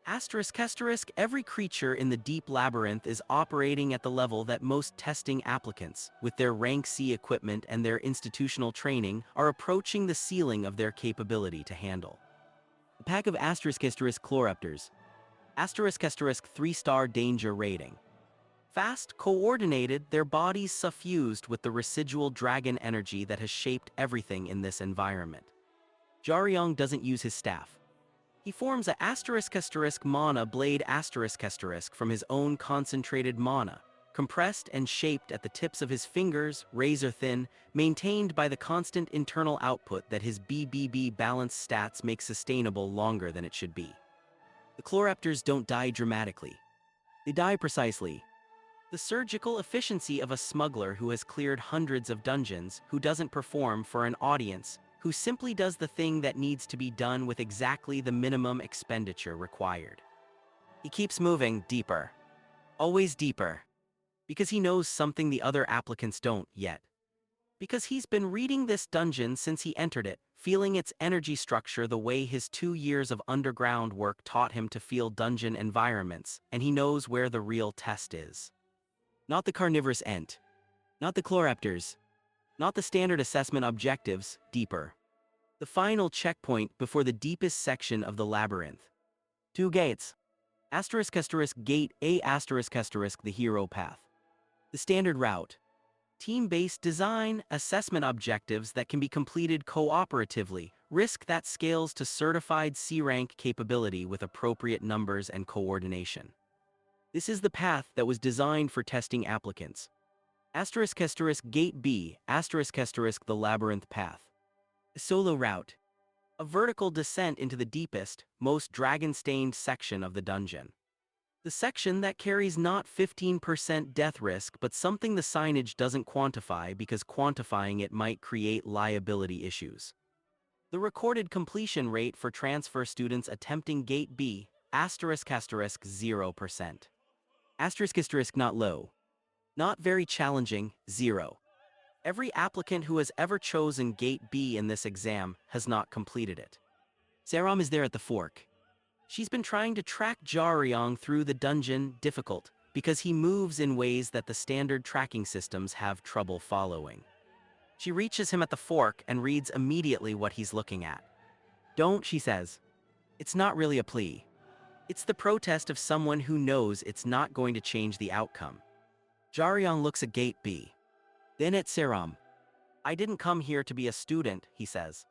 ** every creature in the deep labyrinth is operating at the level that most testing applicants, with their rank C equipment and their institutional training, are approaching the ceiling of their capability to handle. A pack of ** Chloraptors. ** 3-star danger rating. Fast, coordinated, their bodies suffused with the residual dragon energy that has shaped everything in this environment. Jaryong doesn't use his staff. He forms a ** mana blade * from his own concentrated mana, compressed and shaped at the tips of his fingers, razor-thin, maintained by the constant internal output that his BBB balance stats make sustainable longer than it should be. The Chloraptors don't die dramatically. They die precisely. The surgical efficiency of a smuggler who has cleared hundreds of dungeons, who doesn't perform for an audience, who simply does the thing that needs to be done with exactly the minimum expenditure required. He keeps moving deeper. Always deeper. Because he knows something the other applicants don't yet. Because he's been reading this dungeon since he entered it, feeling its energy structure the way his 2 years of underground work taught him to feel dungeon environments, and he knows where the real test is. Not the carnivorous ent. Not the Chloraptors. Not the standard assessment objectives, deeper. The final checkpoint before the deepest section of the labyrinth. 2 gates. *** Gate A *** the hero path. The standard route. Team-based design, assessment objectives that can be completed cooperatively, risk that scales to certified C-rank capability with appropriate numbers and coordination. This is the path that was designed for testing applicants. ** Gate B ** the labyrinth path. A solo route. A vertical descent into the deepest, most dragon-stained section of the dungeon. The section that carries not 15% death risk but something the signage doesn't quantify because quantifying it might create liability issues. The recorded completion rate for transfer students attempting Gate B, ** 0%. ** not low. Not very challenging, 0. Every applicant who has ever chosen Gate B in this exam has not completed it. Seong is there at the fork. She's been trying to track Jaryong through the dungeon, difficult, because he moves in ways that the standard tracking systems have trouble following. She reaches him at the fork and reads immediately what he's looking at. "Don't," she says. It's not really a plea. It's the protest of someone who knows it's not going to change the outcome. Jaryong looks at Gate B. Then at Seong. "I didn't come here to be a student," he says.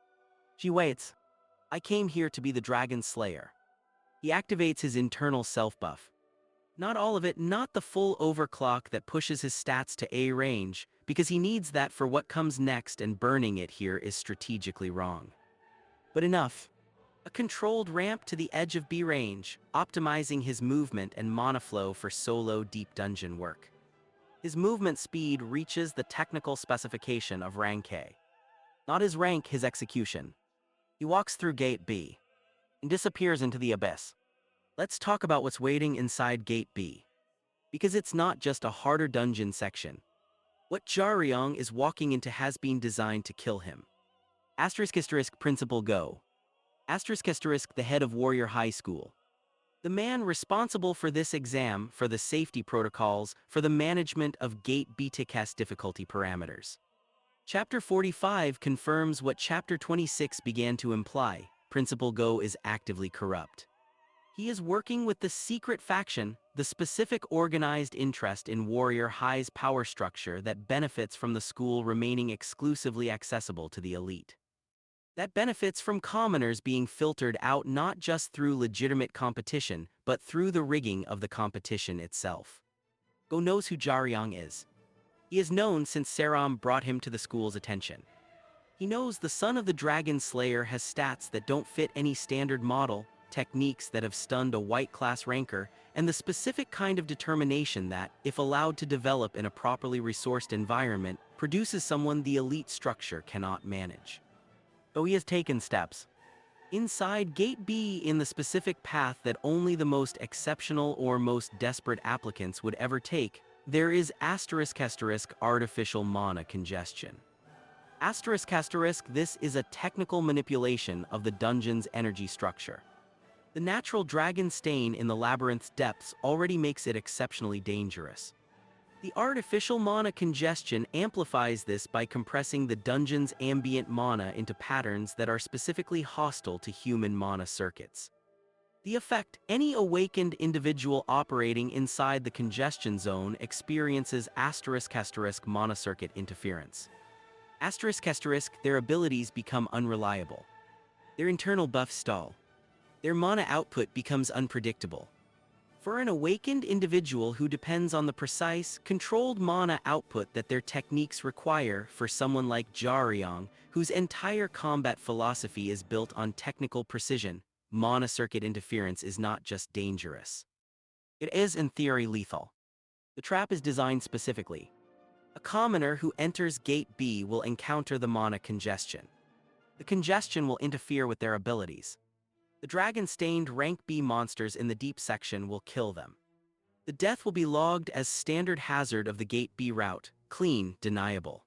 She waits. "I came here to be the Dragon Slayer." He activates his internal self-buff. Not all of it, not the full overclock that pushes his stats to A range, because he needs that for what comes next, and burning it here is strategically wrong. But enough. A controlled ramp to the edge of B range, optimizing his movement and mana flow for solo deep dungeon work. His movement speed reaches the technical specification of rank A. Not his rank, his execution. He walks through Gate B and disappears into the abyss. Let's talk about what's waiting inside Gate B. Because it's not just a harder dungeon section. What Jaryong is walking into has been designed to kill him. *** Principal Go. *** The head of Warrior High School. The man responsible for this exam, for the safety protocols, for the management of Gate BTCAS difficulty parameters. Chapter 45 confirms what Chapter 26 began to imply. Principal Go is actively corrupt. He is working with the secret faction, the specific organized interest in Warrior High's power structure that benefits from the school remaining exclusively accessible to the elite. That benefits from commoners being filtered out not just through legitimate competition, but through the rigging of the competition itself. Go knows who Jaryong is. He is known since Seong brought him to the school's attention. He knows the son of the Dragon Slayer has stats that don't fit any standard model, techniques that have stunned a white-class ranker, and the specific kind of determination that, if allowed to develop in a properly resourced environment, produces someone the elite structure cannot manage. Though he has taken steps inside Gate B in the specific path that only the most exceptional or most desperate applicants would ever take, there is ** artificial mana congestion. ** this is a technical manipulation of the dungeon's energy structure. The natural dragon stain in the labyrinth's depths already makes it exceptionally dangerous. The artificial mana congestion amplifies this by compressing the dungeon's ambient mana into patterns that are specifically hostile to human mana circuits. The effect: any awakened individual operating inside the congestion zone experiences ** mana circuit interference. ** their abilities become unreliable. Their internal buffs stall. Their mana output becomes unpredictable. For an awakened individual who depends on the precise, controlled mana output that their techniques require, for someone like Jaryong, whose entire combat philosophy is built on technical precision, mana circuit interference is not just dangerous. It is, in theory, lethal. The trap is designed specifically. A commoner who enters Gate B will encounter the mana congestion. The congestion will interfere with their abilities. The dragon-stained rank B monsters in the deep section will kill them. The death will be logged as standard hazard of the Gate B route, clean, deniable.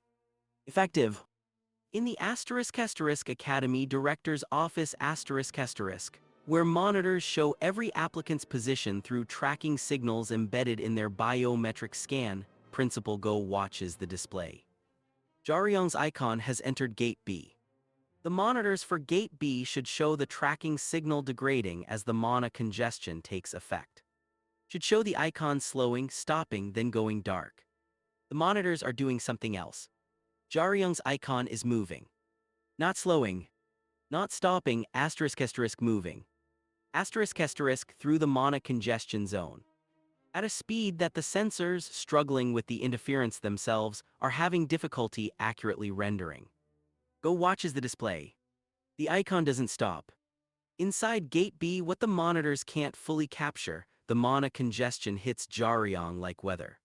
Effective. In the ** Academy Director's Office **, where monitors show every applicant's position through tracking signals embedded in their biometric scan, Principal Go watches the display. Jaryong's icon has entered Gate B. The monitors for Gate B should show the tracking signal degrading as the mana congestion takes effect. Should show the icon slowing, stopping, then going dark. The monitors are doing something else. Jaryong's icon is moving. Not slowing. Not stopping, ** moving. ** through the mana congestion zone. At a speed that the sensors, struggling with the interference themselves, are having difficulty accurately rendering. Go watches the display. The icon doesn't stop. Inside Gate B, what the monitors can't fully capture, the mana congestion hits Jaryong like weather.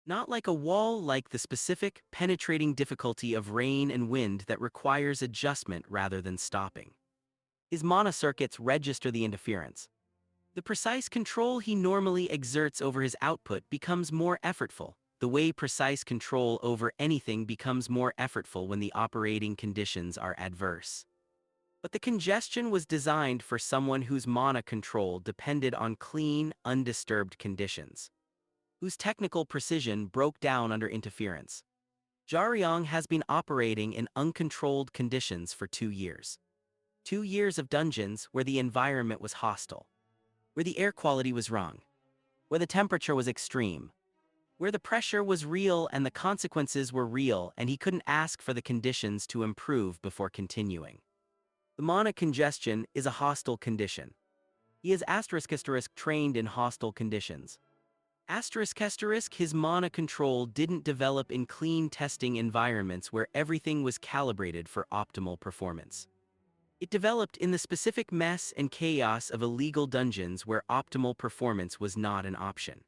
Not like a wall, like the specific, penetrating difficulty of rain and wind that requires adjustment rather than stopping. His mana circuits register the interference. The precise control he normally exerts over his output becomes more effortful. The way precise control over anything becomes more effortful when the operating conditions are adverse. But the congestion was designed for someone whose mana control depended on clean, undisturbed conditions, whose technical precision broke down under interference. Jaryong has been operating in uncontrolled conditions for 2 years. 2 years of dungeons where the environment was hostile, where the air quality was wrong, where the temperature was extreme, where the pressure was real and the consequences were real, and he couldn't ask for the conditions to improve before continuing. The mana congestion is a hostile condition. He is ** trained in hostile conditions. His mana control didn't develop in clean testing environments where everything was calibrated for optimal performance. It developed in the specific mess and chaos of illegal dungeons where optimal performance was not an option.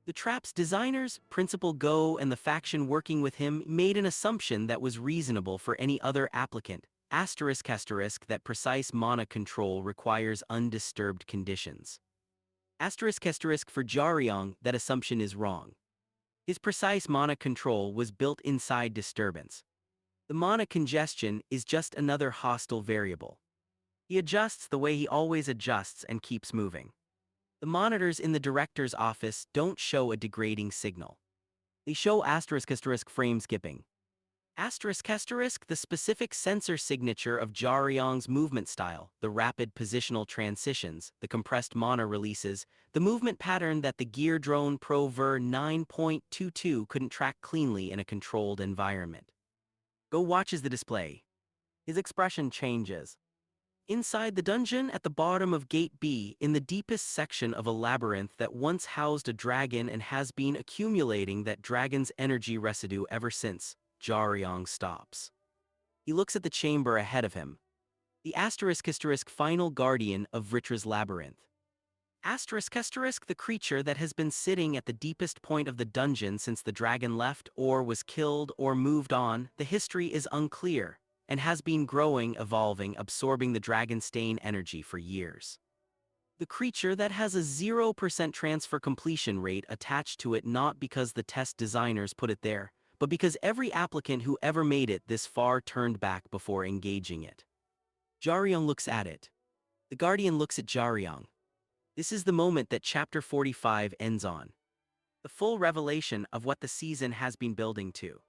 The trap's designers, Principal Go and the faction working with him made an assumption that was reasonable for any other applicant, that precise mana control requires undisturbed conditions. For Jaryong, that assumption is wrong. His precise mana control was built inside disturbance. The mana congestion is just another hostile variable. He adjusts the way he always adjusts and keeps moving. The monitors in the director's office don't show a degrading signal. They show frame skipping. The specific sensor signature of Jaryong's movement style, the rapid positional transitions, the compressed mana releases, the movement pattern that the Gear Drone Pro Ver 9.22 couldn't track cleanly in a controlled environment. Go watches the display. His expression changes. Inside the dungeon at the bottom of Gate B, in the deepest section of a labyrinth that once housed a dragon and has been accumulating that dragon's energy residue ever since, Jaryong stops. He looks at the chamber ahead of him. The final guardian of Vritra's labyrinth. The creature that has been sitting at the deepest point of the dungeon since the dragon left or was killed or moved on, the history is unclear, and has been growing, evolving, absorbing the dragon stain energy for years. The creature that has a 0% transfer completion rate attached to it, not because the test designers put it there, but because every applicant who ever made it this far turned back before engaging it. Jaryong looks at it. The Guardian looks at Jaryong. This is the moment that Chapter 45 ends on. The full revelation of what the season has been building to.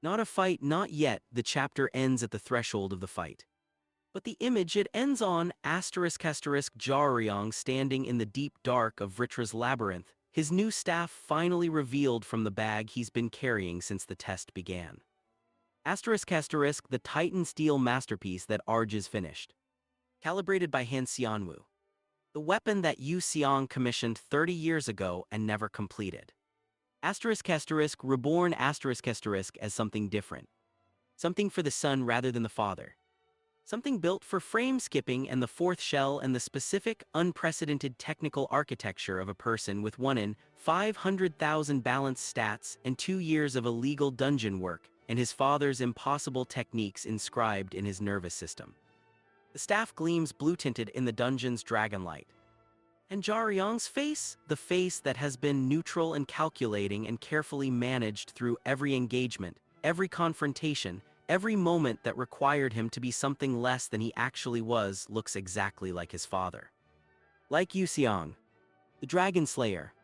Not a fight, not yet, the chapter ends at the threshold of the fight. But the image it ends on, Jaryong standing in the deep dark of Vritra's labyrinth, his new staff finally revealed from the bag he's been carrying since the test began. The Titan steel masterpiece that Arj's finished. Calibrated by Han Xianwu. The weapon that Yu Seong commissioned 30 years ago and never completed. Reborn as something different. Something for the son rather than the father. Something built for frame skipping and the fourth shell and the specific, unprecedented technical architecture of a person with 1 in 500,000 balanced stats and 2 years of illegal dungeon work, and his father's impossible techniques inscribed in his nervous system. The staff gleams blue-tinted in the dungeon's dragonlight. And Jaryong's face, the face that has been neutral and calculating and carefully managed through every engagement, every confrontation, every moment that required him to be something less than he actually was, looks exactly like his father. Like Yu Seong, the Dragon Slayer.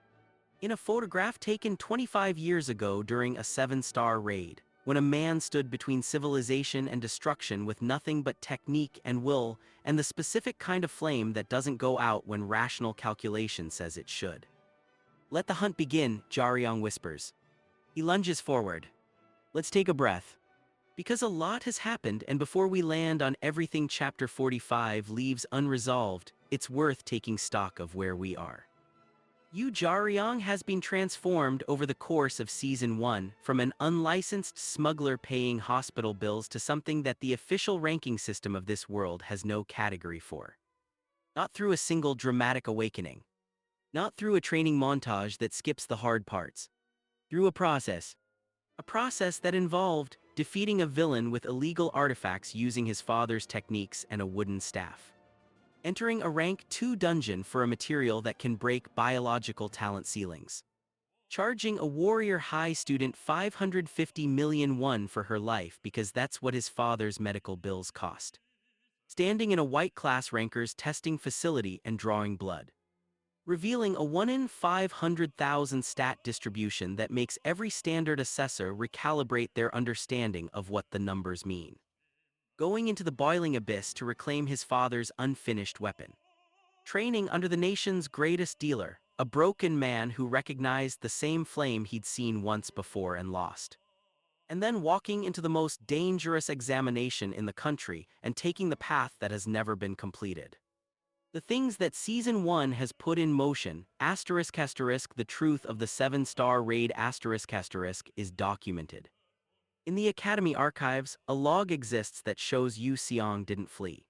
In a photograph taken 25 years ago during a 7-star raid, when a man stood between civilization and destruction with nothing but technique and will, and the specific kind of flame that doesn't go out when rational calculation says it should. Let the hunt begin, Jaryong whispers. He lunges forward. Let's take a breath. Because a lot has happened, and before we land on everything Chapter 45 leaves unresolved, it's worth taking stock of where we are. Jaryong has been transformed over the course of Season 1 from an unlicensed smuggler paying hospital bills to something that the official ranking system of this world has no category for. Not through a single dramatic awakening. Not through a training montage that skips the hard parts. Through a process. A process that involved defeating a villain with illegal artifacts using his father's techniques and a wooden staff. Entering a rank 2 dungeon for a material that can break biological talent ceilings. Charging a warrior high student 550 million won for her life because that's what his father's medical bills cost. Standing in a white class ranker's testing facility and drawing blood. Revealing a 1 in 500,000 stat distribution that makes every standard assessor recalibrate their understanding of what the numbers mean. Going into the boiling abyss to reclaim his father's unfinished weapon. Training under the nation's greatest dealer, a broken man who recognized the same flame he'd seen once before and lost. And then walking into the most dangerous examination in the country and taking the path that has never been completed. The things that Season 1 has put in motion, the truth of the 7-star raid is documented. In the Academy archives, a log exists that shows Seong didn't flee.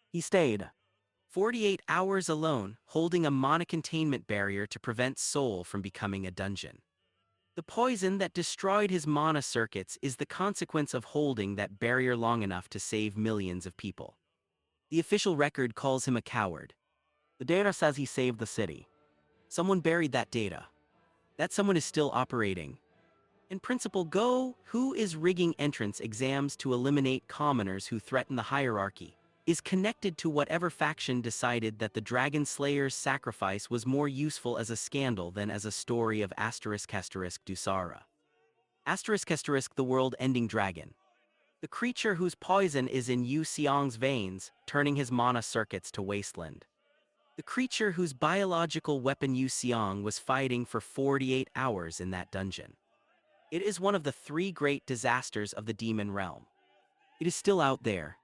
He stayed 48 hours alone, holding a mana containment barrier to prevent Seoul from becoming a dungeon. The poison that destroyed his mana circuits is the consequence of holding that barrier long enough to save millions of people. The official record calls him a coward. The data says he saved the city. Someone buried that data. That someone is still operating. In Principal Go, who is rigging entrance exams to eliminate commoners who threaten the hierarchy, is connected to whatever faction decided that the Dragon Slayer's sacrifice was more useful as a scandal than as a story of **Dusara. **, the world-ending dragon. The creature whose poison is in Seong's veins, turning his mana circuits to wasteland. The creature whose biological weapon Seong was fighting for 48 hours in that dungeon. It is one of the 3 great disasters of the demon realm. It is still out there.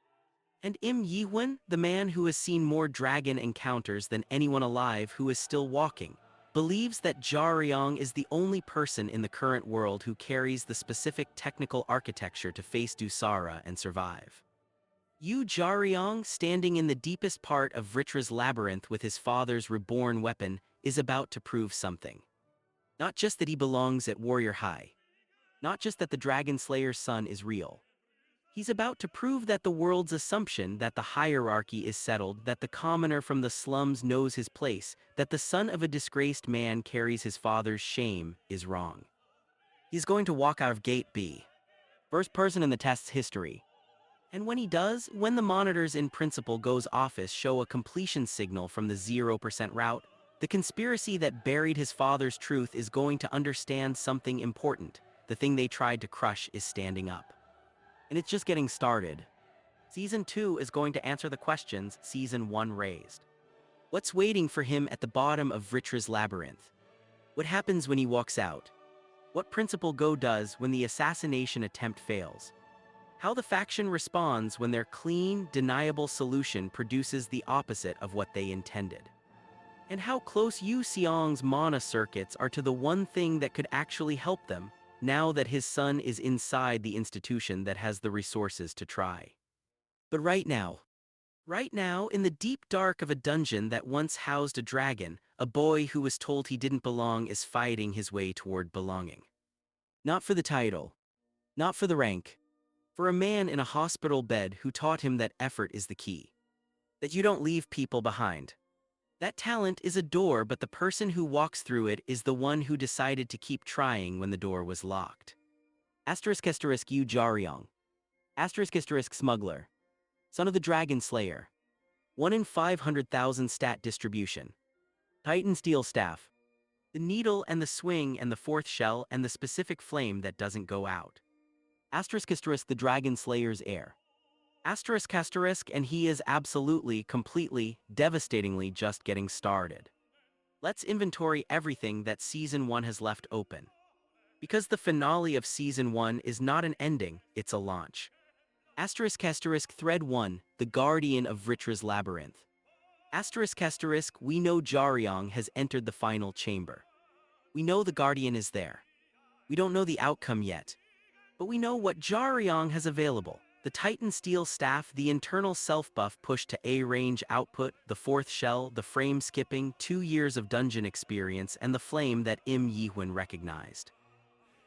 And Im Yihun, the man who has seen more dragon encounters than anyone alive who is still walking, believes that Jaryong is the only person in the current world who carries the specific technical architecture to face Dusara and survive. Jaryong, standing in the deepest part of Vritra's labyrinth with his father's reborn weapon, is about to prove something. Not just that he belongs at Warrior High. Not just that the Dragon Slayer's son is real. He's about to prove that the world's assumption that the hierarchy is settled, that the commoner from the slums knows his place, that the son of a disgraced man carries his father's shame, is wrong. He's going to walk out of Gate B. First person in the test's history. And when he does, when the monitors in Principal Go's office show a completion signal from the 0% route, the conspiracy that buried his father's truth is going to understand something important. The thing they tried to crush is standing up. And it's just getting started. Season 2 is going to answer the questions Season 1 raised. What's waiting for him at the bottom of Vritra's labyrinth? What happens when he walks out? What Principal Go does when the assassination attempt fails? How the faction responds when their clean, deniable solution produces the opposite of what they intended? And how close Seong's mana circuits are to the one thing that could actually help them, now that his son is inside the institution that has the resources to try. But right now, in the deep dark of a dungeon that once housed a dragon, a boy who was told he didn't belong is fighting his way toward belonging. Not for the title, not for the rank, for a man in a hospital bed who taught him that effort is the key. That you don't leave people behind. That talent is a door, but the person who walks through it is the one who decided to keep trying when the door was locked. Jaryong. Smuggler. Son of the Dragon Slayer. 1 in 500,000 stat distribution. Titan Steel Staff. The needle and the swing and the 4th shell and the specific flame that doesn't go out. The Dragon Slayer's heir. And he is absolutely, completely, devastatingly just getting started. Let's inventory everything that Season 1 has left open. Because the finale of Season 1 is not an ending, it's a launch. Thread 1, the Guardian of Vritra's Labyrinth. We know Jaryong has entered the final chamber. We know the Guardian is there. We don't know the outcome yet. But we know what Jaryong has available. The Titan Steel Staff, the internal self-buff push to A-range output, the 4th shell, the frame skipping, 2 years of dungeon experience, and the flame that Im Yihun recognized.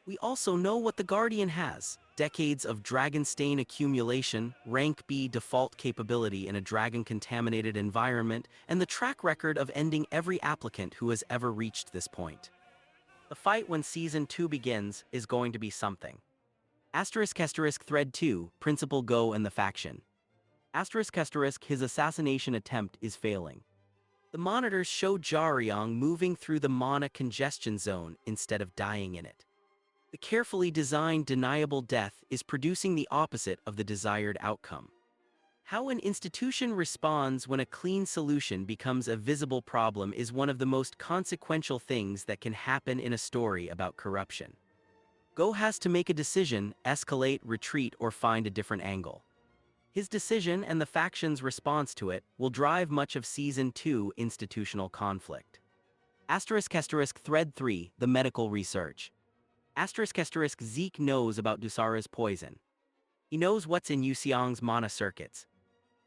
We also know what the Guardian has. Decades of Dragon Stain accumulation, rank B default capability in a dragon-contaminated environment, and the track record of ending every applicant who has ever reached this point. The fight when Season 2 begins is going to be something. Thread 2, Principal Go and the faction. His assassination attempt is failing. The monitors show Jaryong moving through the mana congestion zone instead of dying in it. The carefully designed deniable death is producing the opposite of the desired outcome. How an institution responds when a clean solution becomes a visible problem is one of the most consequential things that can happen in a story about corruption. Go has to make a decision, escalate, retreat, or find a different angle. His decision and the faction's response to it will drive much of Season 2 institutional conflict. Thread 3, the medical research. Zeke knows about Dusara's poison. He knows what's in Yuxiang's mana circuits.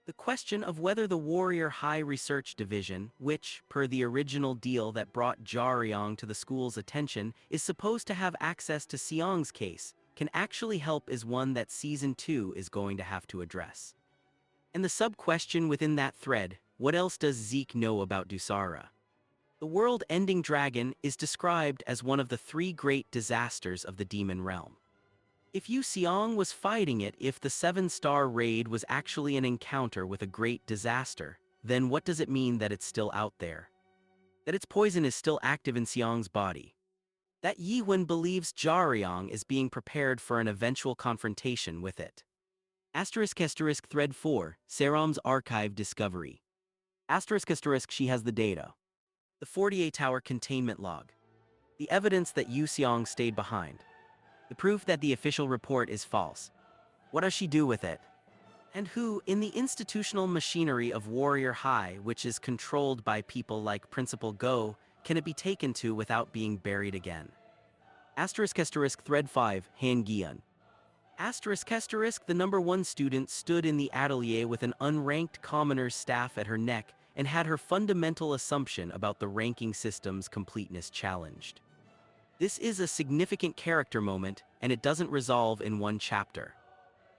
The question of whether the Warrior High Research Division, which, per the original deal that brought Jaryong to the school's attention, is supposed to have access to Seong's case, can actually help is one that Season 2 is going to have to address. And the sub-question within that thread, what else does Zeke know about Dusara? The world-ending dragon is described as one of the 3 great disasters of the demon realm. If Seong was fighting it, if the 7-star raid was actually an encounter with a great disaster, then what does it mean that it's still out there? That its poison is still active in Seong's body? That Yiwen believes Jaryong is being prepared for an eventual confrontation with it? Thread 4, Serom's archive discovery. She has the data. The 48-hour containment log. The evidence that Seong stayed behind. The proof that the official report is false. What does she do with it? And who, in the institutional machinery of Warrior High, which is controlled by people like Principal Go, can it be taken to without being buried again? Thread 5, Han Gaeun. The number 1 student stood in the atelier with an unranked commoner's staff at her neck and had her fundamental assumption about the ranking system's completeness challenged. This is a significant character moment, and it doesn't resolve in one chapter.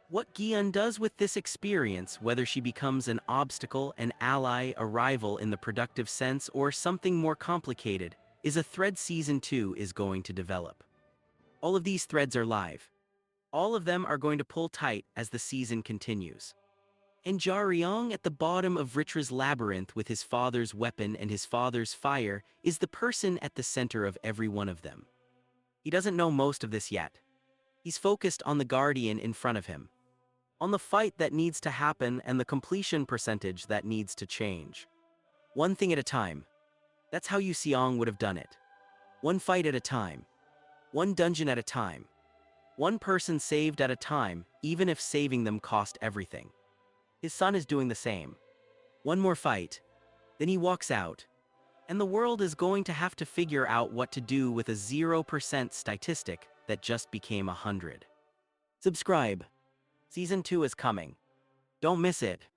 What Gaeun does with this experience, whether she becomes an obstacle, an ally, a rival in the productive sense, or something more complicated, is a thread Season 2 is going to develop. All of these threads are live. All of them are going to pull tight as the season continues. And Jaryong at the bottom of Vritra's labyrinth with his father's weapon and his father's fire is the person at the center of every one of them. He doesn't know most of this yet. He's focused on the Guardian in front of him, on the fight that needs to happen and the completion percentage that needs to change. One thing at a time. That's how Seong would have done it. One fight at a time. One dungeon at a time. One person saved at a time, even if saving them cost everything. His son is doing the same. One more fight. Then he walks out. And the world is going to have to figure out what to do with a 0% statistic that just became 100. Subscribe. Season 2 is coming. Don't miss it.